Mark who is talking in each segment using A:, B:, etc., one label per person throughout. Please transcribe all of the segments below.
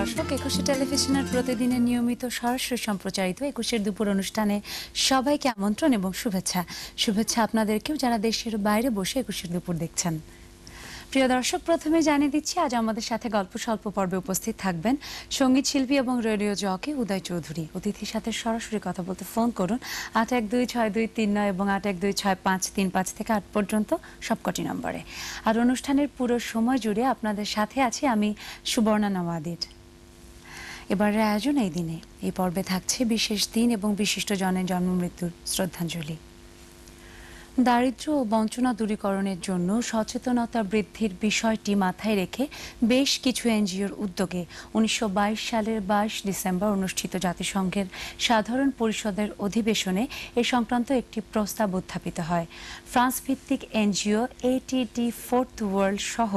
A: দর্শক, একুশে টেলিভিশনের প্রতিদিনের নিয়মিত সরাসরি সম্প্রচারিত একুশের দুপুর অনুষ্ঠানে সবাইকে আমন্ত্রণ এবং শুভেচ্ছা আপনাদেরকেও যারা দেশের বাইরে বসে একুশের দুপুর দেখছেন। প্রিয় দর্শক, প্রথমে জানিয়ে দিচ্ছি আজ আমাদের সাথে গল্প স্বল্প পর্বে উপস্থিত থাকবেন সঙ্গীত শিল্পী এবং রেডিও জকি উদয় চৌধুরী। অতিথির সাথে সরাসরি কথা বলতে ফোন করুন 812629 এবং 812653 থেকে 8 পর্যন্ত সবকটি নম্বরে। আর অনুষ্ঠানের পুরো সময় জুড়ে আপনাদের সাথে আছি আমি সুবর্ণা নওয়াদির। এবারের আয়োজন এই দিনে এই পর্বে থাকছে বিশেষ দিন এবং বিশিষ্ট জনের জন্ম মৃত্যুর শ্রদ্ধাঞ্জলি। দারিদ্র্য ও বঞ্চনা দূরীকরণের জন্য সচেতনতা বৃদ্ধির বিষয়টি মাথায় রেখে বেশ কিছু এনজিওর উদ্যোগে 1922 সালের 22 ডিসেম্বর অনুষ্ঠিত জাতিসংঘের সাধারণ পরিষদের অধিবেশনে এ সংক্রান্ত একটি প্রস্তাব উত্থাপিত হয়। ফ্রান্স ভিত্তিক এনজিও ATD ফোর্থ ওয়ার্ল্ড সহ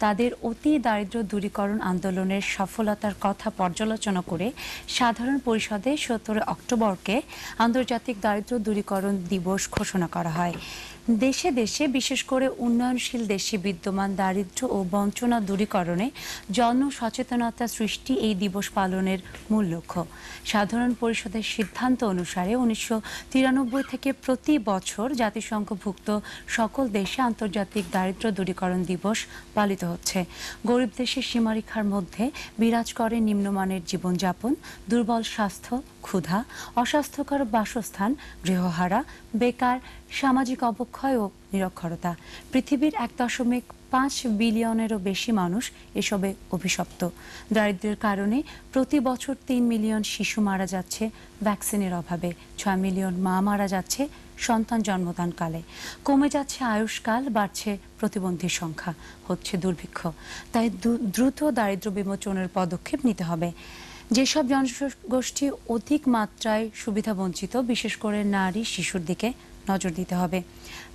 A: তাদের অতি দারিদ্র্য দূরীকরণ আন্দোলনের সফলতার কথা পর্যালোচনা করে সাধারণ পরিষদে 17 অক্টোবরকে আন্তর্জাতিক দারিদ্র্য দূরীকরণ দিবস ঘোষণা করা হয়। দেশে দেশে বিশেষ করে উন্নয়নশীল দেশে বিদ্যমান দারিদ্র্য ও বঞ্চনা দূরীকরণে জনসচেতনতা সৃষ্টি এই দিবস পালনের মূল লক্ষ্য। সাধারণ পরিষদের সিদ্ধান্ত অনুসারে 1993 থেকে প্রতি বছর জাতিসংঘভুক্ত সকল দেশে আন্তর্জাতিক দারিদ্র্য দূরীকরণ দিবস পালিত হচ্ছে। গরিব দেশের সীমারেখার মধ্যে বিরাজ করে নিম্নমানের জীবনযাপন, দুর্বল স্বাস্থ্য, ক্ষুধা, অস্বাস্থ্যকর বাসস্থান, গৃহহারা, বেকার, সামাজিক অবক্ষয় ও নিরক্ষরতা। পৃথিবীর 1.5 বিলিয়নেরও বেশি মানুষ এসবে অভিশপ্ত। দারিদ্র্যের কারণে প্রতি বছর 3 মিলিয়ন শিশু মারা যাচ্ছে ভ্যাকসিনের অভাবে, 6 মিলিয়ন মা মারা যাচ্ছে সন্তান জন্মদানকালে, কমে যাচ্ছে আয়ুষ্কাল, বাড়ছে প্রতিবন্ধীর সংখ্যা, হচ্ছে দুর্ভিক্ষ। তাই দ্রুত দারিদ্র্য বিমোচনের পদক্ষেপ নিতে হবে। যেসব জনগোষ্ঠী অধিক মাত্রায় সুবিধা বঞ্চিত, বিশেষ করে নারী শিশুর দিকে নজর দিতে হবে।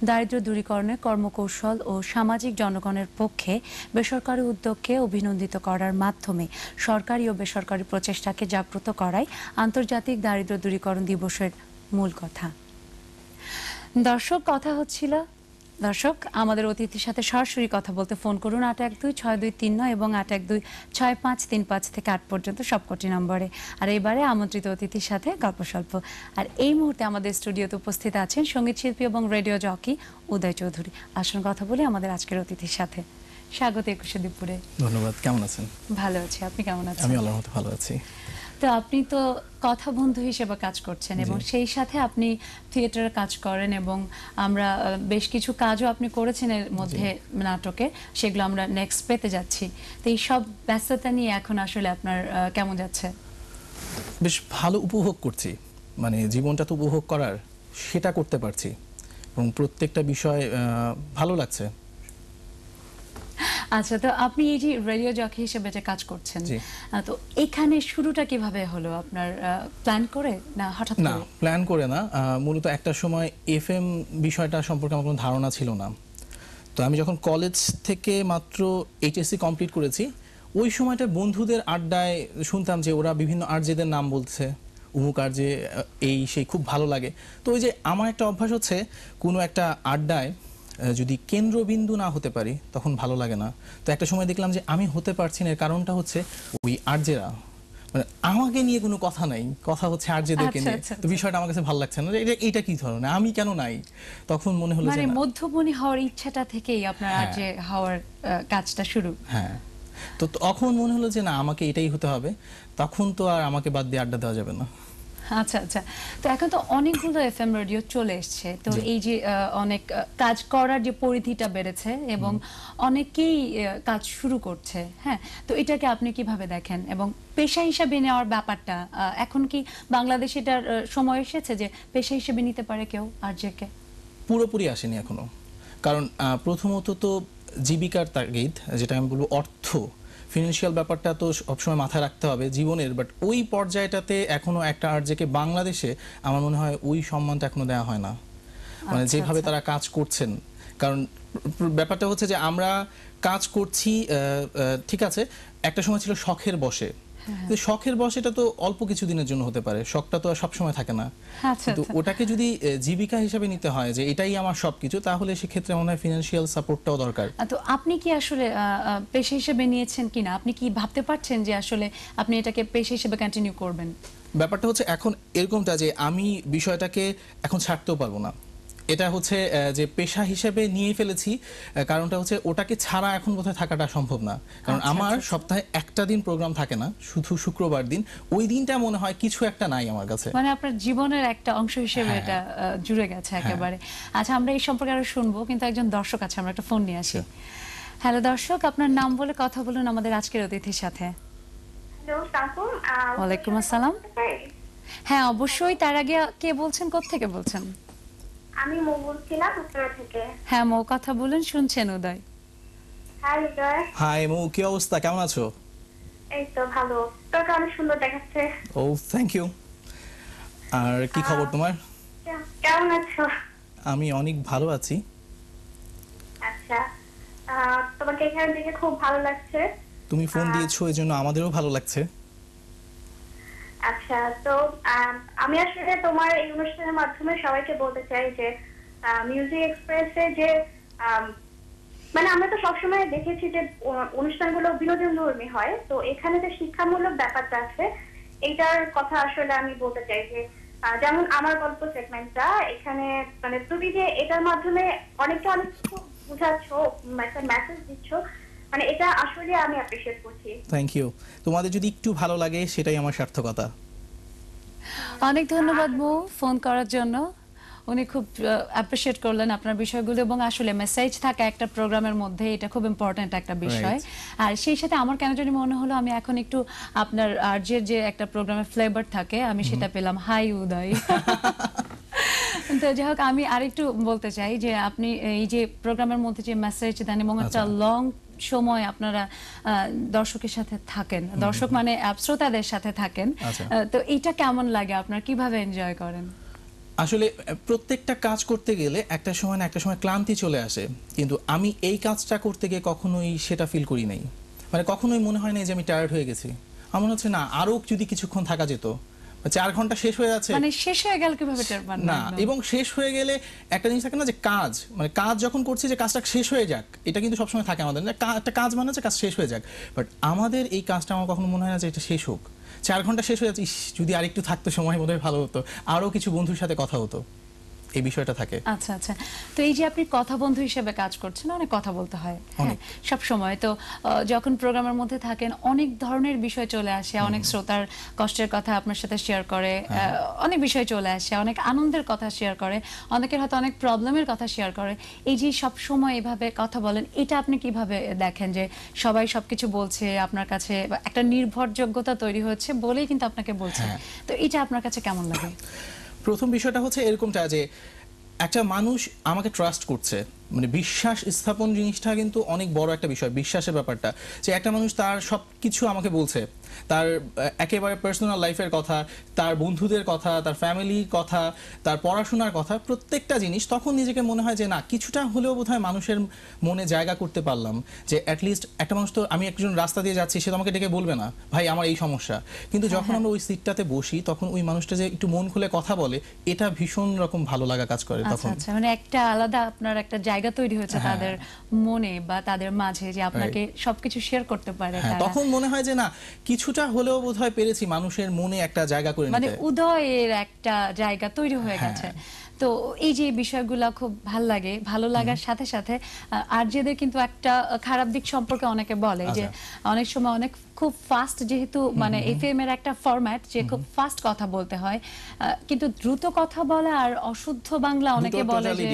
A: দারিদ্র্য দূরীকরণে কর্মকৌশল ও সামাজিক জনগণের পক্ষে বেসরকারি উদ্যোগকে অভিনন্দিত করার মাধ্যমে সরকারি ও বেসরকারি প্রচেষ্টাকে জাগ্রত করাই আন্তর্জাতিক দারিদ্র্য দূরীকরণ দিবসের মূল কথা। দর্শক, আমাদের অতিথির সাথে সরাসরি কথা বলতে ফোন করুন 812629 এবং 812653 থেকে 8 পর্যন্ত সবকটি নম্বরে। আর এবারে আমন্ত্রিত অতিথির সাথে গল্প স্বল্প। আর এই মুহূর্তে আমাদের স্টুডিওতে উপস্থিত আছেন সঙ্গীত শিল্পী এবং রেডিও জকি উদয় চৌধুরী। আসুন কথা বলি আমাদের আজকের অতিথির সাথে। স্বাগত একুশে দুপুরে।
B: ধন্যবাদ। কেমন আছেন?
A: ভালো আছি, আপনি কেমন আছেন?
B: আমি আল্লাহর মতো ভালো আছি।
A: তো আপনি তো কথা বন্ধু হিসেবে কাজ করছেন এবং সেই সাথে আপনি থিয়েটারে কাজ করেন এবং আমরা বেশ কিছু কাজও আপনি করেছেন এর মধ্যে নাটকে, সেগুলো আমরা নেক্সট পেতে যাচ্ছি। তো এই সব ব্যস্ততা নিয়ে এখন আসলে আপনার কেমন যাচ্ছে?
B: বেশ ভালো উপভোগ করছি, মানে জীবনটা তো উপভোগ করার, সেটা করতে পারছি এবং প্রত্যেকটা বিষয় ভালো লাগছে।
A: আচ্ছা, তো আপনি এই যে রেডিও জকি হিসেবে যে কাজ করছেন, তো এখানে শুরুটা কিভাবে হলো? আপনার প্ল্যান করে না হঠাৎ করে?
B: না, প্ল্যান করে না। মূলত একটা সময় FM বিষয়টা সম্পর্কে আমার কোনো ধারণা ছিল না। তো আমি যখন কলেজ থেকে মাত্র HSC কমপ্লিট করেছি, ওই সময়টা বন্ধুদের আড্ডায় শুনতাম যে ওরা বিভিন্ন আরজেদের নাম বলছে, অমুক আরজে এই সেই, খুব ভালো লাগে। তো ওই যে আমার একটা অভ্যাস হচ্ছে, কোনো একটা আড্ডায় যদি কেন্দ্রবিন্দু না হতে পারি তখন ভালো লাগে না। তো একটা সময় দেখলাম যে আমি হতে পারছি না, এর কারণটা হচ্ছে ওই আরজেরা, মানে আমাকে নিয়ে কোনো কথা নাই, কথা হচ্ছে আরজেদেরকে নিয়ে। তো বিষয়টা আমার কাছে ভালো লাগছে না, এইটা কি ধরনের, আমি কেন নাই? তখন মনে হলো যে
A: মধ্যমণি হওয়ার ইচ্ছাটা থেকেই আপনার আরজে হওয়ার কাজটা শুরু।
B: হ্যাঁ, তো তখন মনে হলো যে না, আমাকে এটাই হতে হবে। তখন তো আর আমাকে বাদ দিয়ে আড্ডা দেওয়া যাবে না।
A: আচ্ছা, তো এখন তো অনেকগুলো FM রেডিও চলে এসছে, তো এই যে অনেক কাজ করার যে পরিধিটা বেড়েছে এবং অনেকেই কাজ শুরু করছে, হ্যাঁ, তো এটাকে আপনি কিভাবে দেখেন এবং পেশা হিসাবে নেওয়ার ব্যাপারটা এখন কি বাংলাদেশে এটার সময় এসেছে যে পেশা হিসেবে নিতে পারে কেউ আরজেকে?
B: পুরোপুরি আসেনি এখনো, কারণ প্রথমত তো জীবিকার তাগিদ, যেটা আমি বলবো অর্থ, ফিনান্সিয়াল ব্যাপারটা তো সবসময় মাথায় রাখতে হবে জীবনের, বাট ওই পর্যায়টাতে এখনো একটা আরজেকে বাংলাদেশে আমার মনে হয় ওই সম্মানটা এখনো দেওয়া হয় না, মানে যেভাবে তারা কাজ করছেন। কারণ ব্যাপারটা হচ্ছে যে আমরা কাজ করছি, ঠিক আছে, একটা সময় ছিল শখের বসে, কিন্তু শখের বয়স এটা তো অল্প কিছু দিনের জন্য হতে পারে, শখটা তো আর সবসময় থাকে না।
A: আচ্ছা
B: কিন্তু
A: আচ্ছা।
B: ওটাকে যদি জীবিকা হিসেবে নিতে হয় যে এটাই আমার সবকিছু, তাহলে সেক্ষেত্রে মনে হয় ফিনান্সিয়াল সাপোর্টটাও দরকার।
A: তো আপনি কি আসলে পেশা হিসেবে নিয়েছেন কিনা, আপনি কি ভাবতে পারছেন যে আসলে আপনি এটাকে পেশা হিসেবে কন্টিনিউ করবেন?
B: ব্যাপারটা হচ্ছে এখন এরকমটা যে আমি বিষয়টাকে এখন ছাড়তেও পারবো না। এটা হচ্ছে যে পেশা হিসেবে নিয়ে ফেলেছি, কারণটা হচ্ছে ওটাকে ছাড়া এখন বোধহয় থাকাটা সম্ভব না। কারণ
A: আচ্ছা,
B: আমার
A: আচ্ছা।
B: সপ্তাহে একটা দিন প্রোগ্রাম থাকে না, শুধু শুক্রবার দিন। ওই দিনটা মনে হয় কিছু একটা নাই আমার কাছে।
A: মানে আপনার জীবনের একটা অংশ হিসেবে
B: হ্যাঁ।
A: এটা জুড়ে গেছে একেবারে। আচ্ছা, আমরা এই সম্পর্কে আরো শুনবো, কিন্তু একজন দর্শক আছে, আমরা একটা ফোন নিয়ে আসি। হ্যালো দর্শক, আপনার নাম বলে কথা বলুন আমাদের আজকের অতিথির সাথে।
C: হ্যালো সাকুম,
A: ওয়ালাইকুম আসসালাম। হ্যাঁ অবশ্যই, তার আগে কে বলছেন, কোত্থেকে বলছেন?
C: আমি মৌ বলছিলাম উত্তরা থেকে।
A: হ্যাঁ মৌ, কথা বলুন, শুনছেন উদয়।
C: হ্যাঁ হৃদয়,
B: হাই মৌ, কি অবস্থা, কেমন আছো?
C: এই তো ভালো। তোকে অনেক সুন্দর দেখাচ্ছে।
B: ও থ্যাংক ইউ। আর কি খবর তোমার?
C: কেমন আছো?
B: আমি অনেক ভালো আছি।
C: আচ্ছা, তোমাকে এখানে দেখে খুব ভালো লাগছে।
B: তুমি ফোন দিয়েছো, এই জন্য আমাদেরও ভালো লাগছে।
C: আচ্ছা, তো আমি আসলে তোমার এই অনুষ্ঠানের মাধ্যমে সবাইকে বলতে চাই যে মিউজিক এক্সপ্রেসে যে মানে আমরা তো সবসময় দেখেছি যে অনুষ্ঠানগুলো বিনোদনধর্মী হয়, তো এখানে যে শিক্ষামূলক ব্যাপারটা আছে এইটার কথা আসলে আমি বলতে চাই যে যেমন আমার গল্প সেগমেন্টটা এখানে, মানে তুমি যে এটার মাধ্যমে অনেক কিছু বোঝাচ্ছ, একটা মেসেজ দিচ্ছ, মানে এটা আসলে আমি অ্যাপ্রিশিয়েট করছি।
B: Thank you. তোমাদের যদি একটু ভালো লাগে সেটাই আমার সার্থকতা।
A: অনেক ধন্যবাদ মৌ ফোন করার জন্য। উনি খুব অ্যাপ্রিশিয়েট করলেন আপনার বিষয়গুলো, এবং আসলে মেসেজ থাকা একটা প্রোগ্রামের মধ্যে এটা খুব ইম্পর্ট্যান্ট একটা বিষয়। আর সেই সাথে আমার কেন জানি মনে হলো আমি এখন একটু আপনার আরজের যে একটা প্রোগ্রামের ফ্লেভার থাকে আমি সেটা পেলাম। হাই উদয়। তো যাই হোক, আমি আরেকটু বলতে চাই যে আপনি এই যে প্রোগ্রামের মধ্যে যে মেসেজ দেন এবং একটা লং সময় আপনারা দর্শকের সাথে থাকেন, দর্শক মানে শ্রোতাদের সাথে থাকেন, তো এইটা কেমন লাগে, আপনার কিভাবে এনজয় করেন?
B: আসলে প্রত্যেকটা কাজ করতে গেলে একটা সময় না একটা সময় ক্লান্তি চলে আসে, কিন্তু আমি এই কাজটা করতে গিয়ে কখনোই সেটা ফিল করি নাই। মানে কখনোই মনে হয় না যে আমি টায়ার্ড হয়ে গেছি। আমার হচ্ছে না আরো যদি কিছুক্ষণ থাকা যেত। 4 ঘন্টা শেষ হয়ে যাচ্ছে,
A: মানে শেষ হয়ে গেল কিভাবে টের পান
B: না। এবং শেষ হয়ে গেলে একটা জিনিস থাকে না যে কাজ, মানে কাজ যখন করছি যে কাজটা শেষ হয়ে যাক, এটা কিন্তু সবসময় থাকে আমাদের না। একটা কাজ মানে হচ্ছে কাজ শেষ হয়ে যাক, বাট আমাদের এই কাজটা আমার কখনো মনে হয় না যে এটা শেষ হোক। 4 ঘন্টা শেষ হয়ে যাচ্ছে, ইস, যদি আরেকটু থাকতো সময় বোধহয় ভালো হতো, আরো কিছু বন্ধুর সাথে কথা হতো, এই বিষয়টা থাকে।
A: আচ্ছা আচ্ছা। তো এই যে আপনি কথা বন্ধু হিসেবে কাজ করছেন, অনেক কথা বলতে হয় সব সময়, তো যখন প্রোগ্রামের মধ্যে থাকেন অনেক ধরনের বিষয় চলে আসে, অনেক শ্রোতার কষ্টের কথা আপনার সাথে শেয়ার করে, অনেক বিষয় চলে আসে, অনেক আনন্দের কথা শেয়ার করে, অনেকের হয়তো অনেক প্রবলেমের কথা শেয়ার করে। এই যে সব সময় এভাবে কথা বলেন, এটা আপনি কিভাবে দেখেন যে সবাই সবকিছু বলছে আপনার কাছে, একটা নির্ভরযোগ্যতা তৈরি হচ্ছে বলেই কিন্তু আপনাকে বলছে, তো এটা আপনার কাছে কেমন লাগে?
B: প্রথম বিষয়টা হচ্ছে এরকমটা যে একটা মানুষ আমাকে ট্রাস্ট করছে, মানে বিশ্বাস স্থাপন জিনিসটা কিন্তু অনেক বড় একটা বিষয়। বিশ্বাসের ব্যাপারটা যে একটা মানুষ তার সবকিছু আমাকে বলছে, তার একেবারে পার্সোনাল লাইফের কথা, তার বন্ধুদের কথা, তার ফ্যামিলির কথা, তার পড়াশোনার কথা, প্রত্যেকটা জিনিস, তখন নিজেকে মনে হয় যে না কিছুটা হলেও বোধহয় মানুষের মনে জায়গা করতে পারলাম। যে অ্যাটলিস্ট একটা মানুষ তো, আমি একজন রাস্তা দিয়ে যাচ্ছি, সে তো আমাকে ডেকে বলবে না ভাই আমার এই সমস্যা, কিন্তু যখন আমরা ওই সিটটাতে বসি তখন ওই মানুষটা যে একটু মন খুলে কথা বলে, এটা ভীষণ রকম ভালো লাগা কাজ করে তখন।
A: আচ্ছা, মানে একটা আলাদা আপনার একটা জায়গা তৈরি হয়েছে তাদের মনে বা তাদের মাঝে, যে আপনাকে সবকিছু শেয়ার করতে পারে তারা।
B: তখন মনে হয় যে না কিছুটা হলেও বোধহয় পেরেছি মানুষের মনে একটা জায়গা করে নিতে,
A: মানে উদয়ের একটা জায়গা তৈরি হয়ে গেছে। তো এই যে বিষয়গুলো খুব ভালো লাগে, ভালো লাগার সাথে সাথে আরজেদের কিন্তু একটা খারাপ দিক সম্পর্কে অনেকে বলে যে অনেক সময় অনেক খুব ফাস্ট, যেহেতু মানে এফএম এর একটা ফরম্যাট যে খুব ফাস্ট কথা বলতে হয়, কিন্তু দ্রুত কথা বলা আর অশুদ্ধ বাংলা অনেকে বলে যে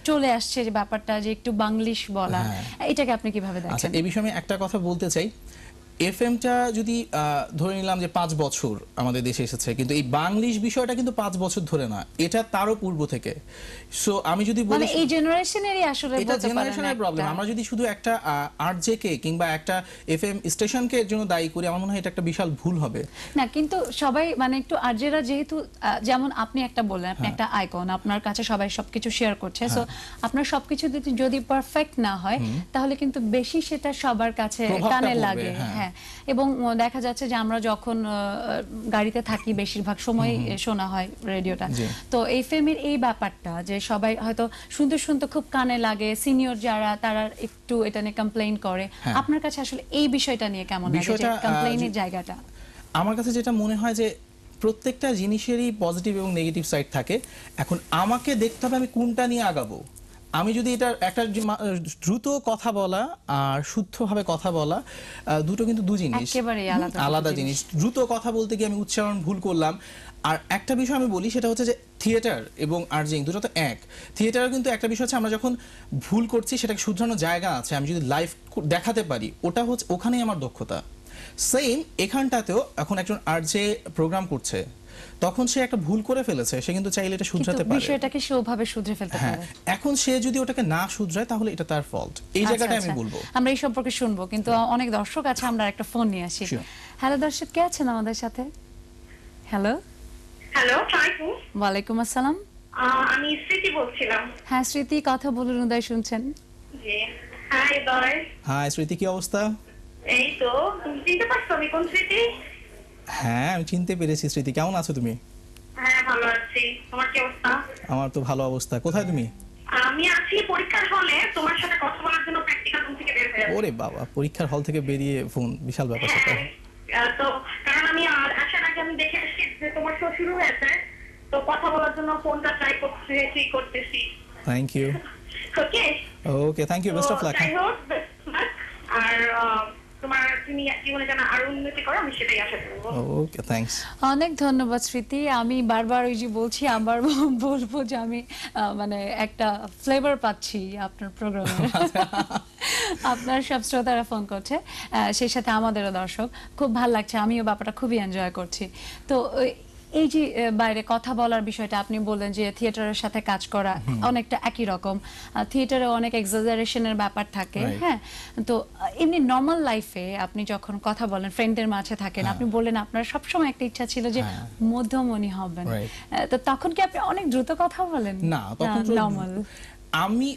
A: চলে আসছে যে ব্যাপারটা, যে একটু বাংলিশ বলা, এটাকে আপনি কিভাবে দেখেন?
B: আচ্ছা, এই বিষয়ে আমি একটা কথা বলতে চাই। এফএমটা যদি ধরে নিলাম যে 5 বছর আমাদের দেশে এসেছে, কিন্তু এই বাংলিশ বিষয়টা কিন্তু 5 বছর ধরে না, এটা তারও পূর্ব থেকে। সো আমি যদি বলি
A: মানে এই জেনারেশনেরই আসলে
B: এটা জেনারেশনের প্রবলেম। আমরা যদি শুধু একটা আরজেকে কিংবা একটা এফএম স্টেশনকে এর জন্য দায়ী করি, আমার মনে হয় এটা একটা বিশাল ভুল হবে।
A: না, কিন্তু সবাই মানে একটু আরজেরা যেহেতু, যেমন আপনি একটা বললেন, আপনি একটা আইকন, আপনার কাছে সবাই সবকিছু শেয়ার করছে, সো আপনার সবকিছু যদি পারফেক্ট না হয় তাহলে কিন্তু বেশি সেটা সবার কাছে কানে লাগে। হ্যাঁ, এবং দেখা যাচ্ছে যে আমরা যখন গাড়িতে থাকি বেশিরভাগ সময় শোনা হয় রেডিওটা।
B: জি।
A: তো এফএম এর এই ব্যাপারটা যে সবাই হয়তো শুনতে শুনতে খুব কানে লাগে, সিনিয়র যারা তারা একটু এটা নিয়ে কমপ্লেইন করে,
B: হ্যাঁ।
A: আপনার কাছে আসলে এই বিষয়টা নিয়ে কেমন লাগে, যে
B: বিষয়টা,
A: কমপ্লেইনের জায়গাটা?
B: আমার কাছে যেটা মনে হয় যে প্রত্যেকটা জিনিসেরই পজিটিভ এবং নেগেটিভ সাইড থাকে। এখন আমাকে দেখতে হবে আমি কোনটা নিয়ে আগাবো। আমি যদি এটা একটা দ্রুত কথা বলা আর শুদ্ধভাবে কথা বলা দুটো কিন্তু দু জিনিস,
A: একেবারেই আলাদা
B: আলাদা
A: দুটো
B: জিনিস। দ্রুত কথা বলতে গিয়ে আমি উচ্চারণ ভুল করলাম। আর একটা বিষয় আমি বলি, সেটা হচ্ছে যে থিয়েটার এবং আর্জিং দুটো তো এক। থিয়েটারে কিন্তু একটা বিষয় হচ্ছে আমরা যখন ভুল করছি সেটাকে শুধরানোর জায়গা আছে, আমি যদি লাইভ দেখাতে পারি, ওটা হচ্ছে ওখানেই আমার দক্ষতা। সেম এখানটাতেও এখন একজন আরজে প্রোগ্রাম করছে, তখন সে একটা ভুল করে ফেলেছে, সে কিন্তু চাইলে এটা শুধরাতে
A: কিন্তু
B: পারে।
A: বিষয়টাকে সে ওভাবে শুধরে ফেলতে
B: হ্যাঁ,
A: পারে।
B: এখন সে যদি ওটাকে না শুধরায় তাহলে এটা তার ফল্ট। এই
A: আচ্ছা,
B: জায়গাটা আমি
A: আচ্ছা।
B: বলবো।
A: আমরা এই সম্পর্কে শুনবো, কিন্তু অনেক দর্শক আছে, আমরা একটা ফোন নিয়ে আসি।
B: Sure.
A: হ্যালো দর্শক, কে আছেন আমাদের সাথে? হ্যালো,
C: হ্যালো, আসসালামু
A: ওয়ালাইকুম আসসালাম।
C: আমি স্মৃতি বলছিলাম।
A: হ্যাঁ স্মৃতি, কথা বলুন, উদয় শুনছেন।
C: জি, হাই দয়।
B: হ্যাঁ স্মৃতি, কি অবস্থা?
C: এই তো, তুমি চিনতে পারছো আমি কোন স্মৃতি?
B: হ্যাঁ আমি চিনতে পেরেছি। স্মৃতি, কেমন আছো তুমি?
C: হ্যাঁ, ভালো আছি। তোমার কি অবস্থা?
B: আমার তো ভালো অবস্থা। কোথায় তুমি?
C: আমি আছি পরীক্ষার হলে, তোমার সাথে কথা বলার জন্য প্র্যাকটিক্যাল রুম থেকে বের হয়ে আসছি।
B: ওরে বাবা, পরীক্ষার হল থেকে বেরিয়ে ফোন, বিশাল ব্যাপার সেটা।
C: তো কারণ আমি আসার আগে আমি দেখে আসছি যে তোমার শো শুরু হয়েছে, তো কথা বলার জন্য ফোনটা ট্রাই করতেছি।
B: Thank you.
C: Okay,
B: okay, thank you, best of luck.
C: যাই হোক, best of luck। আর তুমি জীবনে যেন আরো উন্নতি করো, আমি সেটাই আশা করবো।
B: ওকে, থ্যাঙ্কস।
A: অনেক ধন্যবাদ স্মৃতি। আমি বারবার ওই যে বলছি, আবার বলবো যে আমি মানে একটা ফ্লেভার পাচ্ছি আপনার প্রোগ্রামে। আপনার সব শ্রোতারা ফোন করছে, সেই সাথে আমাদেরও দর্শক। খুব ভালো লাগছে, আমিও ব্যাপারটা খুবই এনজয় করছি। তো এই যে বাইরে কথা বলার বিষয়টা আপনি বললেন যে থিয়েটারের সাথে কাজ করা অনেকটা একই রকম। থিয়েটারে অনেক এক্সাজারেশনের ব্যাপার থাকে।
B: Right.
A: হ্যাঁ, তো এমনি নর্মাল লাইফে আপনি যখন কথা বলেন, ফ্রেন্ডদের মাঝে থাকেন, আপনি বললেন আপনার সবসময় একটা ইচ্ছা ছিল যে
B: হ্যাঁ।
A: মধ্যমণি হবেন।
B: Right.
A: তো তখন কি আপনি অনেক দ্রুত কথা বলেন?
B: না, তখন তো
A: নর্মাল।
B: আমি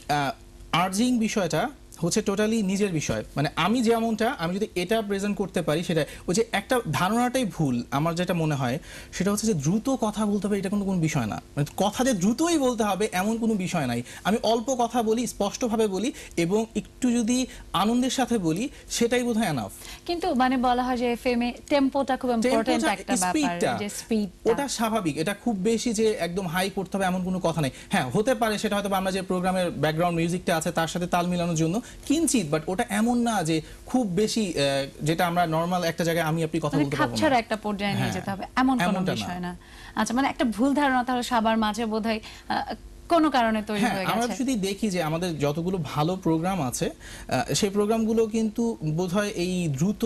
B: আর্জিং বিষয়টা হচ্ছে টোটালি নিজের বিষয়। মানে আমি যেমনটা, আমি যদি এটা প্রেজেন্ট করতে পারি, সেটা ওই যে একটা ধারণাটাই ভুল আমার যেটা মনে হয়, সেটা হচ্ছে যে দ্রুত কথা বলতে হবে, এটা কোনো বিষয় না। মানে কথা যে দ্রুতই বলতে হবে এমন কোনো বিষয় নাই। আমি অল্প কথা বলি, স্পষ্টভাবে বলি, এবং একটু যদি আনন্দের সাথে বলি, সেটাই বোধহয় এনাফ।
A: কিন্তু মানে বলা হয় যে এফএম এ টেম্পোটা খুব ইম্পর্টেন্ট একটা ব্যাপার, যে স্পিড।
B: ওটা স্বাভাবিক, এটা খুব বেশি যে একদম হাই করতে হবে এমন কোনো কথা নেই। হ্যাঁ, হতে পারে সেটা হয়তো আমরা যে প্রোগ্রামের ব্যাকগ্রাউন্ড মিউজিকটা আছে তার সাথে তাল মিলানোর জন্য কিঞ্চিত, বাট ওটা এমন না যে খুব বেশি যেটা আমরা নরমাল একটা জায়গায় আমি আপনি কথা
A: মানে
B: বলতে পারবো
A: খাপছাড়া
B: না।
A: একটা পর্যায়ে নিয়ে
B: হ্যাঁ,
A: যেতে হবে, এমন কোনো
B: এমনটা না।
A: বিষয় না। আচ্ছা, মানে একটা ভুল ধারণা তাহলে সবার মাঝে বোধহয় কোনো কারণে তৈরি
B: হ্যাঁ,
A: হয়ে
B: আমরা
A: গেছে।
B: যদি দেখি যে আমাদের যতগুলো ভালো প্রোগ্রাম আছে, সেই প্রোগ্রামগুলো কিন্তু বোধহয় এই দ্রুত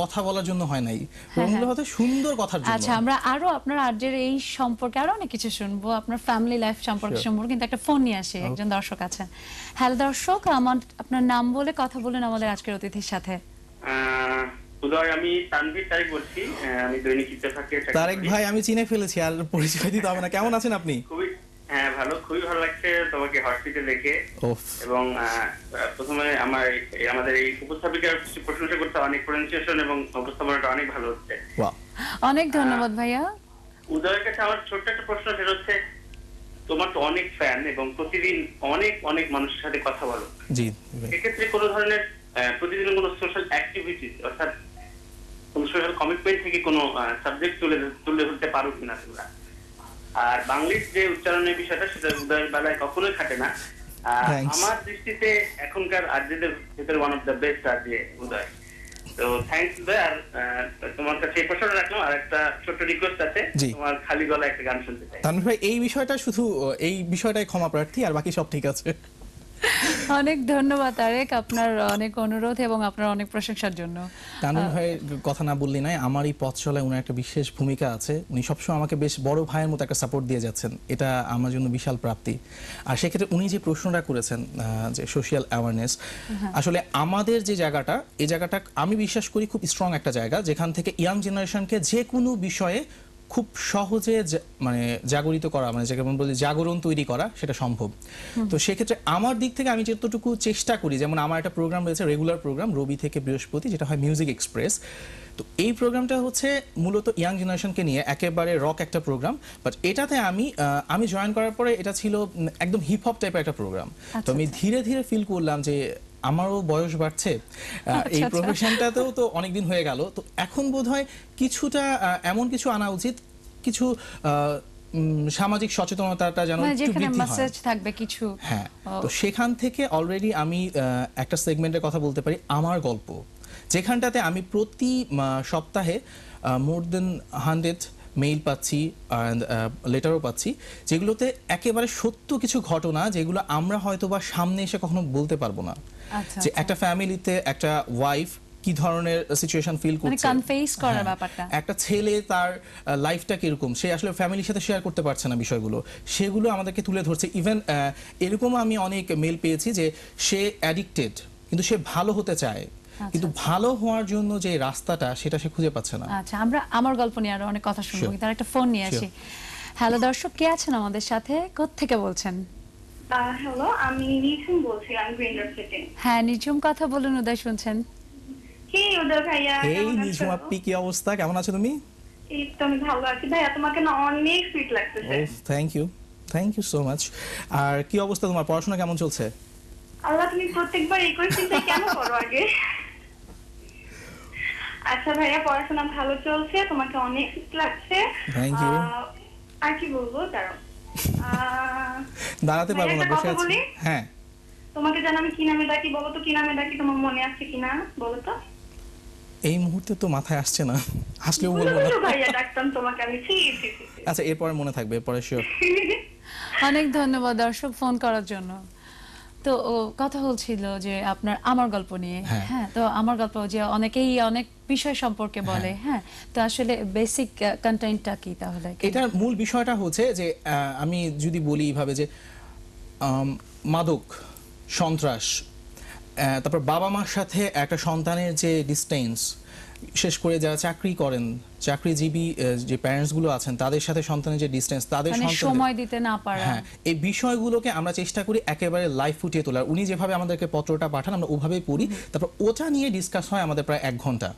B: কথা বলার জন্য হয় নাই, প্রোগ্রামগুলো হয়তো সুন্দর কথার জন্য।
A: আচ্ছা, আমরা আরো আপনার আর্জের এই সম্পর্কে আরো অনেক কিছু শুনবো, আপনার ফ্যামিলি লাইফ সম্পর্কে
B: Sure.
A: শুনবো, কিন্তু একটা ফোন নিয়ে আসি, একজন দর্শক আছেন। হ্যালো দর্শক, আপনার নাম বলে কথা বলুন আমাদের আজকের অতিথির সাথে।
D: উদয়, আমি তানভীর তারেক বলছি। আমি দৈনিক ইত্তেফাকে চাকরি
B: তারেক
D: করি।
B: ভাই, আমি চিনে ফেলেছি, আর পরিচয় দিতে হবে না। কেমন আছেন আপনি?
D: খুবই খুবই ভালো লাগছে তোমাকে হসপিটালে দেখে।
B: ওফ,
D: এবং প্রথমে আমাদের এই উপস্থাপিকার প্রশংসা করতে, অনেক প্রনাউন্সিয়েশন এবং উপস্থাপনাটা অনেক ভালো হচ্ছে।
B: ওয়াও।
A: অনেক ধন্যবাদ ভাইয়া।
D: উদয়ের কাছে আমার ছোট্ট একটা প্রশ্ন, সেটা হচ্ছে তোমার তো অনেক ফ্যান এবং প্রতিদিন অনেক অনেক মানুষের সাথে কথা বলো।
B: জি।
D: এক্ষেত্রে কোনো ধরনের প্রতিদিন কোনো সোশ্যাল অ্যাক্টিভিটি, অর্থাৎ কোনো সোশ্যাল কমিটমেন্ট থেকে কোনো সাবজেক্ট তুলে ধরতে পারো কিনা তোমরা? আর বাংলিশ যে উচ্চারণের বিষয়টা, সেটা উদয়ের বেলায় কখনোই খাটে না।
B: Thanks.
D: আমার দৃষ্টিতে এখনকার আর্যদের ভিতরে ওয়ান অফ দ্য বেস্ট আর্জে উদয়। তো থ্যাংকস উদয়। আর তোমার কাছে এই প্রশ্নটা রাখলাম। আর একটা ছোট্ট রিকোয়েস্ট আছে,
B: জি।
D: তোমার খালি গলায় একটা গান শুনতে চাই।
B: তানভীর ভাই, এই বিষয়টা শুধু এই বিষয়টাই ক্ষমা প্রার্থী, আর বাকি সব ঠিক আছে।
A: অনেক ধন্যবাদ তারেক, আপনার অনেক অনুরোধ এবং আপনার অনেক প্রশংসার জন্য।
B: তানভীর ভাইয়ের কথা না বললি নাই, আমার এই পথ চলায় ওনার একটা বিশেষ ভূমিকা আছে। উনি সবসময় আমাকে বেশ বড় ভাইয়ের মতো একটা সাপোর্ট দিয়ে যাচ্ছেন, এটা আমার জন্য বিশাল প্রাপ্তি। আর সেক্ষেত্রে উনি যে প্রশ্নটা করেছেন, যে সোশ্যাল অ্যাওয়ারনেস, আসলে আমাদের যে জায়গাটা, এই জায়গাটা আমি বিশ্বাস করি খুব স্ট্রং একটা জায়গা, যেখান থেকে ইয়াং জেনারেশনকে যে কোনো বিষয়ে খুব সহজে মানে জাগরিত করা, মানে যাকে আমরা বলি জাগরণ তৈরি করা, সেটা সম্ভব। তো সেক্ষেত্রে আমার দিক থেকে আমি যতটুকু চেষ্টা করি, যেমন আমার একটা প্রোগ্রাম রয়েছে, রেগুলার প্রোগ্রাম, রবি থেকে বৃহস্পতি, যেটা হয় মিউজিক এক্সপ্রেস। তো এই প্রোগ্রামটা হচ্ছে মূলত ইয়াং জেনারেশনকে নিয়ে একেবারে রক একটা প্রোগ্রাম, বাট এটাতে আমি জয়েন করার পরে এটা ছিল একদম হিপ হপ টাইপের একটা প্রোগ্রাম। তো আমি ধীরে ধীরে ফিল করলাম যে আমারও বয়স বাড়ছে, এই প্রফেশনটাতেও তো অনেকদিন হয়ে গেল, তো এখন বোধহয় কিছুটা এমন কিছু আনা উচিত, কিছু সামাজিক সচেতনতাটা যেন
A: মানে
B: একটু
A: যেখানে
B: বৃদ্ধি হয়।
A: মেসেজ থাকবে কিছু।
B: হ্যাঁ, তো সেখান থেকে অলরেডি আমি একটা সেগমেন্টের কথা বলতে পারি, আমার গল্প, যেখানটাতে আমি প্রতি সপ্তাহে মোর দেন 100 মেইল পাচ্ছি, লেটারও পাচ্ছি, যেগুলোতে একেবারে সত্য কিছু ঘটনা, যেগুলো আমরা হয়তো বা সামনে এসে কখনো বলতে পারবো না।
A: আচ্ছা,
B: যে একটা ফ্যামিলিতে একটা ওয়াইফ কি ধরনের সিচুয়েশন ফিল
A: মানে
B: করছে,
A: কনফেস করার
B: হ্যাঁ,
A: ব্যাপারটা।
B: একটা ছেলে তার লাইফটা কিরকম, সে আসলে ফ্যামিলির সাথে শেয়ার করতে পারছে না বিষয়গুলো, সেগুলো আমাদেরকে তুলে ধরছে। ইভেন এরকম আমি অনেক মেল পেয়েছি যে সে অ্যাডিক্টেড, কিন্তু সে ভালো হতে চায়, কিন্তু ভালো হওয়ার জন্য যে রাস্তাটা সেটা সে খুঁজে পাচ্ছে না।
A: আচ্ছা, আমরা আমার গল্প নিয়ে আরো অনেক কথা শুনবো,
B: Sure.
A: কিন্তু একটা ফোন নিয়ে আসি। হ্যালো দর্শক, কে আছেন আমাদের সাথে, কোত্থেকে বলছেন?
C: হ্যালো, আমি নিঝুম বলছিলাম গ্রিন্ডার থেকে।
A: হ্যাঁ নিঝুম, কথা বলুন, উদয় শুনছেন।
C: কি উদয় ভাইয়া,
B: এই
C: কেমন আছো?
B: নিঝুম আপি, কি অবস্থা, কেমন আছো তুমি?
C: এই তো আমি ভালো আছি ভাইয়া, তোমাকে না অনেক সুইট লাগতেছে।
B: ও থ্যাংক ইউ সো মাচ। আর কি অবস্থা তোমার, পড়াশোনা কেমন চলছে?
C: আল্লাহ, তুমি প্রত্যেকবার এই কোয়েশ্চেনটা কেন করো আগে? আচ্ছা ভাইয়া, পড়াশোনা ভালো চলছে, তোমাকে অনেক সুইট লাগছে।
B: Thank you.
C: আর কি বলবো, দাঁড়াও।
B: দাঁড়াতে পারবো না,
C: একটা
B: বসে
C: কথা
B: আছি।
C: বলি?
B: হ্যাঁ,
C: তোমাকে জানো আমি কি নামে ডাকি, বলো তো কি নামে ডাকি, তোমার মনে আছে কিনা বলো তো?
B: এই মুহূর্তে তো মাথায় আসছে না, আসলেও
C: বুঝো
B: বলবো না।
C: বুঝো ভাইয়া ডাকতাম তোমাকে আমি, ছি ছি ছি ছি।
B: আচ্ছা, এরপরে মনে থাকবে, এরপরে শিওর।
A: অনেক ধন্যবাদ দর্শক ফোন করার জন্য। তো কথা হচ্ছিল যে আপনার আমার গল্প নিয়ে।
B: হ্যাঁ।
A: হ্যাঁ, তো আমার গল্প যে অনেকেই অনেক বিষয় সম্পর্কে বলে। হ্যাঁ, তো আসলে বেসিক কন্টেন্টটা কি তাহলে?
B: এটার মূল বিষয়টা হচ্ছে যে আমি যদি বলি এইভাবে যে মাদক, সন্ত্রাস, তারপর বাবা মার সাথে একটা সন্তানের যে ডিস্টেন্স, বিশেষ করে যারা চাকরি করেন, চাকরিজীবী যে প্যারেন্টস গুলো আছেন, তাদের সাথে সন্তানের যে ডিস্টেন্স, তাদের
A: মানে
B: সন্তানের,
A: সময় দিতে না পারা।
B: হ্যাঁ, এই বিষয়গুলোকে আমরা চেষ্টা করি একেবারে লাইভ ফুটিয়ে তোলার। উনি যেভাবে আমাদেরকে পত্রটা পাঠান, আমরা ওভাবেই পড়ি, তারপর ওটা নিয়ে ডিসকাস হয় আমাদের প্রায় 1 ঘন্টা।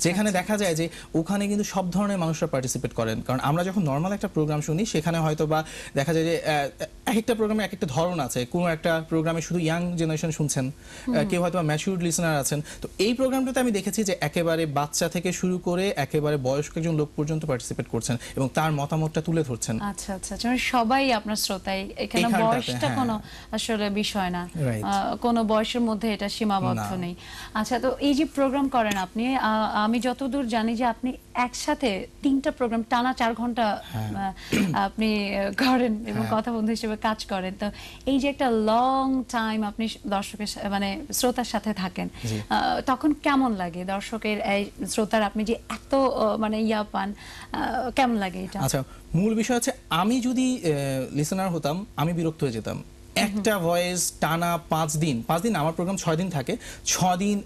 B: যেখানে দেখা যায় যে ওখানে কিন্তু সব ধরনের মানুষরা পার্টিসিপেট করেন, কারণ আমরা যখন নর্মাল একটা প্রোগ্রাম শুনি, সেখানে হয়তো বা দেখা যায় যে এক একটা প্রোগ্রামে এক একটা ধরন আছে। কোনো একটা প্রোগ্রামে শুধু ইয়াং জেনারেশন শুনছেন, কেউ হয়তো ম্যাচিউরড লিসনার আছেন। তো এই প্রোগ্রামটাতে আমি দেখেছি যে একেবারে বাচ্চা থেকে শুরু করে একেবারে বয়স্ক একজন লোক পর্যন্ত পার্টিসিপেট করছেন এবং তার মতামতটা তুলে ধরছেন।
A: আচ্ছা আচ্ছা, মানে সবাই আপনার শ্রোতাই, এখানে
B: এইখানটাতে,
A: বয়সটা
B: হ্যাঁ।
A: কোনো আসলে বিষয় না।
B: Right.
A: কোনো বয়সের মধ্যে এটা সীমাবদ্ধ
B: না।
A: নেই। আচ্ছা, তো এই যে প্রোগ্রাম করেন আপনি, আমি যতদূর জানি যে আপনি একসাথে 3টা প্রোগ্রাম টানা 4 ঘন্টা আপনি করেন এবং কথা বন্ধু হিসেবে কাজ করেন। তো এই যে একটা লং টাইম আপনি দর্শকের মানে শ্রোতার সাথে থাকেন, তখন কেমন লাগে? দর্শকের এই শ্রোতার আপনি যে এত মানে ইয়া পান, কেমন লাগে এটা?
B: আচ্ছা, মূল বিষয় হচ্ছে আমি যদি লিসেনার হতাম, আমি বিরক্ত হয়ে যেতাম। একটা ভয়েস টানা 5 দিন, আমার প্রোগ্রাম 6 দিন থাকে, 6 দিন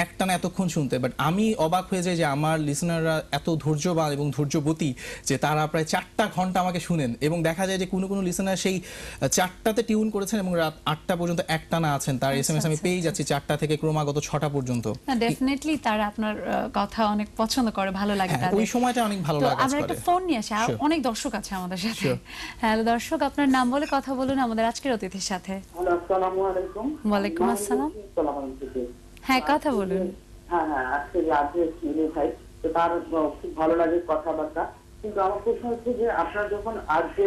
B: একটানা এতক্ষণ শুনতে, বাট আমি অবাক হয়ে যাই যে আমার লিসেনাররা এত ধৈর্যবান এবং ধৈর্যবতী যে তারা প্রায় 4টা ঘন্টা আমাকে শুনেন, এবং দেখা যায় যে কোনো কোনো লিসেনার সেই 4টাতে টিউন করেছেন এবং রাত 8টা পর্যন্ত একটানা আছেন, তার এসএমএস আমি পেয়ে যাচ্ছি 4টা থেকে ক্রমাগত 6টা পর্যন্ত।
A: ডেফিনেটলি তারা আপনার কথা অনেক পছন্দ করে, ভালো লাগে
B: হ্যাঁ,
A: তাদের।
B: ওই সময়টা অনেক ভালো
A: তো
B: লাগা কাজ
A: আমরা একটা
B: করে।
A: ফোন নিয়ে আসি, আর
B: Sure.
A: অনেক দর্শক আছে আমাদের সাথে।
B: Sure.
A: হ্যালো দর্শক, আপনার নাম বলে কথা বলুন আমাদের আজকের অতিথির সাথে।
E: হ্যালো, আসসালামু আলাইকুম।
A: ওয়ালাইকুম আসসালাম।
E: সালাম থেকে।
A: হ্যাঁ, কথা বলুন।
E: হ্যাঁ হ্যাঁ, আজকে রাজে মিলে ভাই, তো তার খুব ভালো লাগে কথাবার্তা। কিন্তু আমার প্রশ্ন হচ্ছে যে আপনার যখন আজকে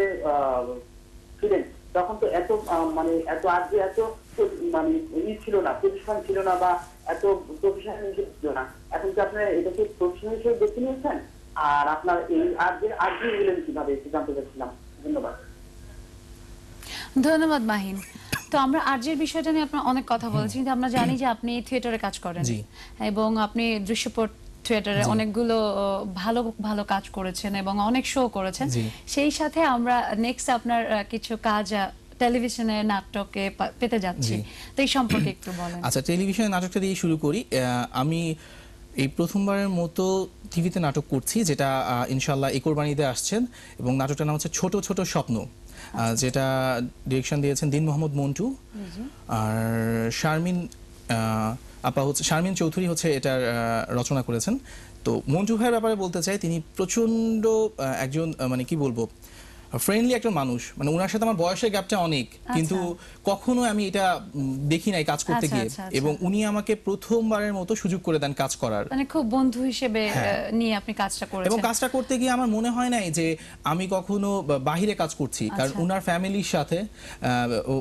E: ছিলেন, তখন তো এত মানে এত আজকে এত মানে ছিল না, প্রতিষ্ঠান ছিল না, বা এত প্রফেশনাল হিসেবে ছিল না। এখন কি আপনার এটাকে প্রফেশনাল হিসেবে বেছে নিয়েছেন? আর আপনার এই আজকে গেলেন কিভাবে, একটু জানতে চাচ্ছিলাম। ধন্যবাদ।
A: ধন্যবাদ মাহিন। তো আমরা আর্যের বিষয়টা নিয়ে আপনার অনেক কথা বলেছি, কিন্তু আমরা জানি যে আপনি থিয়েটারে কাজ করেন
B: জি।
A: এবং আপনি দৃশ্যপট থিয়েটারে অনেকগুলো ভালো ভালো কাজ করেছেন এবং অনেক শো করেছেন।
B: জি।
A: সেই সাথে আমরা নেক্সট আপনার কিছু কাজ টেলিভিশনে নাটকে পেতে যাচ্ছি,
B: জি।
A: তো এই সম্পর্কে একটু বলেন।
B: আচ্ছা, টেলিভিশনে নাটকটা দিয়ে শুরু করি। আমি এই প্রথমবারের মতো টিভিতে নাটক করছি, যেটা ইনশাল্লাহ এই কোরবানিতে আসছেন, এবং নাটকটার নাম হচ্ছে ছোট ছোট স্বপ্ন, যেটা ডিরেকশন দিয়েছেন দিন মোহাম্মদ মন্টু, আর শারমিন আপা হচ্ছে, শারমিন চৌধুরী হচ্ছে এটার রচনা করেছেন। তো মঞ্জু ভাইয়ের ব্যাপারে বলতে চাই, তিনি প্রচণ্ড একজন মানে কি বলবো, ফ্রেন্ডলি একজন মানুষ। মানে ওনার সাথে আমার বয়সের গ্যাপটা অনেক, কিন্তু কখনো আমি এটা দেখি নাই কাজ করতে গিয়ে, এবং উনি আমাকে প্রথমবারের মতো সুযোগ করে দেন কাজ করার,
A: মানে খুব বন্ধু হিসেবে নিয়ে আপনি কাজটা করেছেন।
B: এবং কাজটা করতে গিয়ে আমার মনে হয় নাই যে আমি কখনো বাহিরে কাজ করছি, কারণ ওনার ফ্যামিলির সাথে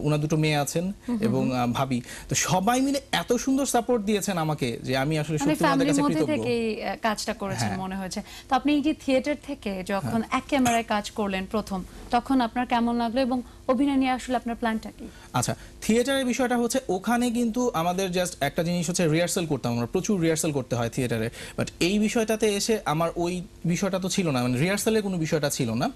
B: ওনার দুটো মেয়ে আছেন এবং ভাবি, তো সবাই মিলে এত সুন্দর সাপোর্ট দিয়েছেন আমাকে যে আমি আসলে সত্যি ওনাদের কাছে কৃতজ্ঞ।
A: থেকেই কাজটা করেছেন মনে হয়েছে। তো আপনি এই যে থিয়েটার থেকে যখন এক ক্যামেরায় কাজ করলেন প্রথম, তখন আপনার কেমন লাগলো এবং অভিনয় নিয়ে আসলে আপনার প্ল্যানটা কি?
B: আচ্ছা, থিয়েটারের বিষয়টা হচ্ছে ওখানে কিন্তু আমাদের জাস্ট একটা জিনিস হচ্ছে রিহার্সাল করতাম, আমরা প্রচুর রিহার্সাল করতে হয় থিয়েটারে, বাট এই বিষয়টাতে এসে আমার ওই বিষয়টা তো ছিল না, মানে রিহার্সালের কোনো বিষয়টা ছিল না।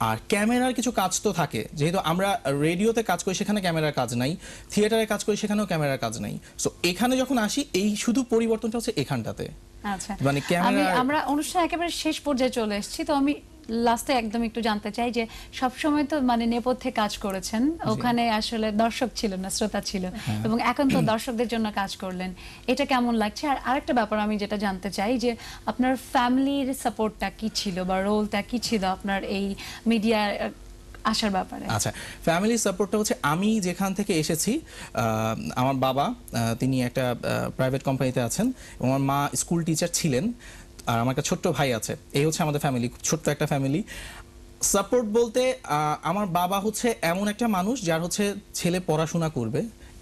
B: আর ক্যামেরার কিছু কাজ তো থাকে, যেহেতু আমরা রেডিওতে কাজ করি সেখানে ক্যামেরার কাজ নাই, থিয়েটারে কাজ করি সেখানেও ক্যামেরার কাজ নাই। সো এখানে যখন আসি, এই শুধু পরিবর্তনটা হচ্ছে এখানটাতে।
A: আচ্ছা,
B: মানে ক্যামেরা,
A: আমরা অনুষ্ঠান একেবারে শেষ পর্যায়ে চলে এসেছি, তো আমি লাস্টে একদম একটু জানতে চাই যে সবসময় তো মানে নেপথ্যে কাজ করেছেন, ওখানে আসলে দর্শক ছিল না, শ্রোতা ছিল, এবং এখন তো দর্শকদের জন্য কাজ করলেন, এটা কেমন লাগছে? আর আরেকটা ব্যাপার আমি যেটা জানতে চাই যে আপনার ফ্যামিলির সাপোর্টটা কি ছিল বা রোলটা কি ছিল আপনার এই মিডিয়া আসার ব্যাপারে?
B: আচ্ছা, ফ্যামিলি সাপোর্টটা হচ্ছে আমি যেখান থেকে এসেছি, আমার বাবা তিনি একটা প্রাইভেট কোম্পানিতে আছেন, এবং আমার মা স্কুল টিচার ছিলেন, আর আমার একটা ছোট্ট ভাই আছে। এই হচ্ছে আমাদের ফ্যামিলি, ছোট্ট একটা ফ্যামিলি। সাপোর্ট বলতে আমার বাবা হচ্ছে এমন একটা মানুষ যার হচ্ছে ছেলে পড়াশোনা করবে,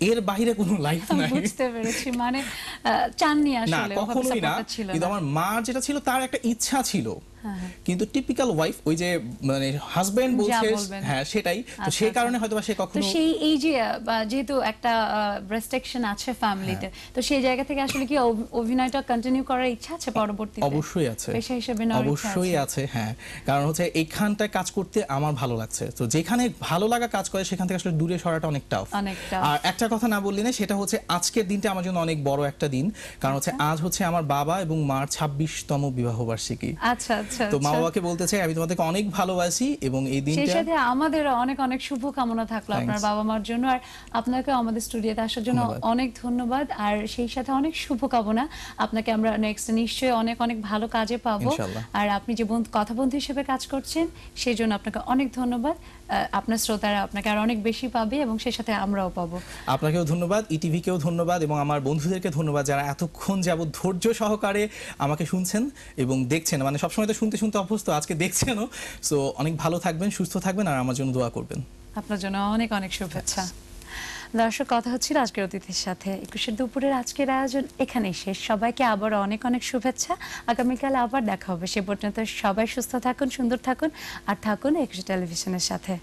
B: এর বাইরে কোনো লাইফ নাই।
A: বুঝতে পেরেছি, মানে চাননি
B: না,
A: আসলে,
B: কখনোই না। কিন্তু আমার মা যেটা ছিল, তার একটা ইচ্ছা ছিল, কিন্তু টিপিক্যাল ওয়াইফ, ওই যে মানে হাজবেন্ড বলছে, হ্যাঁ সেটাই, তো সেই কারণে হয়তোবা সে কখনো,
A: তো সেই এই যে যেহেতু একটা রেস্ট্রিকশন আছে ফ্যামিলিতে, তো সেই জায়গা থেকে আসলে কি অভিনয়টা কন্টিনিউ করার ইচ্ছা আছে পরবর্তীতে?
B: অবশ্যই আছে,
A: পেশা হিসেবে নেওয়ার ইচ্ছা
B: অবশ্যই আছে, হ্যাঁ। কারণ হচ্ছে এইখানটায় কাজ করতে আমার ভালো লাগছে, তো যেখানে ভালো লাগা কাজ করে সেখান থেকে আসলে দূরে সরাটা অনেক টাফ। আর একটা কথা না বললি না, সেটা হচ্ছে আজকের দিনটা আমার জন্য অনেক বড় একটা দিন, কারণ হচ্ছে আজ হচ্ছে আমার বাবা এবং মার 26তম বিবাহ বার্ষিকী।
A: আচ্ছা আচ্ছা,
B: তো মা বাবাকে বলতে চাই আমি তোমাদেরকে অনেক ভালোবাসি, এবং এই দিনটা
A: সেই সাথে আমাদের অনেক অনেক শুভকামনা থাকলো আপনার বাবা মার জন্য, আর আপনাকে আমাদের স্টুডিওতে আসার জন্য অনেক ধন্যবাদ, আর সেই সাথে অনেক শুভকামনা আপনাকে আমরা নেক্সট নিশ্চয়ই অনেক অনেক ভালো কাজে পাবো। আর আপনি যে কথা বন্ধু হিসেবে কাজ করছেন সেই জন্য আপনাকে অনেক ধন্যবাদ। আপনার শ্রোতারা আপনাকে আর অনেক বেশি পাবে, এবং সেই সাথে আমরাও পাবো।
B: আপনাকেও ধন্যবাদ, ইটিভিকেও ধন্যবাদ, এবং আমার বন্ধুদেরকে ধন্যবাদ যারা এতক্ষণ যাবত ধৈর্য সহকারে আমাকে শুনছেন এবং দেখছেন। মানে সবসময় তো শুনতে শুনতে অভ্যস্ত, আজকে দেখছেনও। সো অনেক ভালো থাকবেন, সুস্থ থাকবেন, আর আমার জন্য দোয়া করবেন।
A: আপনার জন্য অনেক অনেক শুভেচ্ছা। দর্শক, কথা হচ্ছিল আজকের অতিথির সাথে। 21 দুপুরের আজকের আয়োজন এখানেই শেষ। সবাইকে আবার অনেক অনেক শুভেচ্ছা। আগামীকাল আবার দেখা হবে। সে পর্যন্ত সবাই সুস্থ থাকুন, সুন্দর থাকুন, আর থাকুন 21 টেলিভিশনের সাথে।